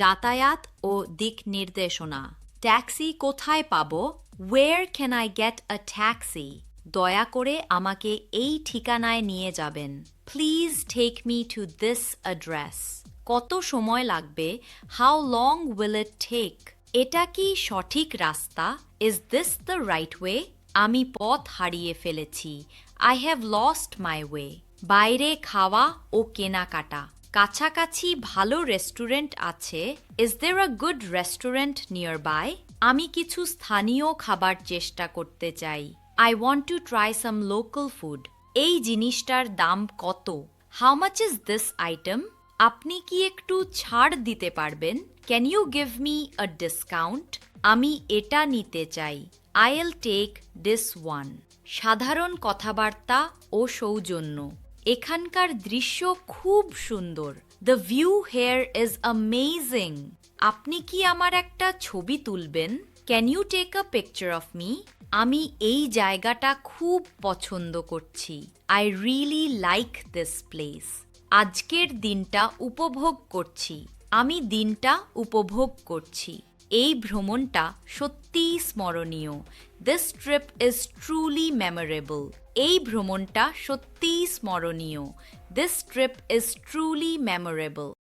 যাতায়াত ও দিক নির্দেশনা। ট্যাক্সি কোথায় পাবো? Where can I get a taxi? দয়া করে আমাকে এই ঠিকানায় নিয়ে যাবেন। Please take me to this address. কত সময় লাগবে? How long will it take? এটা কি সঠিক রাস্তা? Is this the right way? আমি পথ হারিয়ে ফেলেছি। I have lost my way. বাইরে খাওয়া ও কেনাকাটা। কাছাকাছি ভালো রেস্টুরেন্ট আছে? Is there a good restaurant nearby? আমি কিছু স্থানীয় খাবার চেষ্টা করতে চাই। I want to try some local food. এই জিনিসটার দাম কত? How much is this item? আপনি কি একটু ছাড় দিতে পারবেন? Can you give me a discount? আমি এটা নিতে চাই। I'll take this one. সাধারণ কথাবার্তা ও সৌজন্য। এখানকার দৃশ্য খুব সুন্দর। The view here is amazing. আপনি কি আমার একটা ছবি তুলবেন? Can you take a picture of me? আমি এই জায়গাটা খুব পছন্দ করছি। I really like this place. আজকের দিনটা উপভোগ করছি। আমি দিনটা উপভোগ করছি। এই ভ্রমণটা সত্যিই স্মরণীয়। This trip is truly memorable. এই ভ্রমণটা সত্যিই স্মরণীয়। This trip is truly memorable.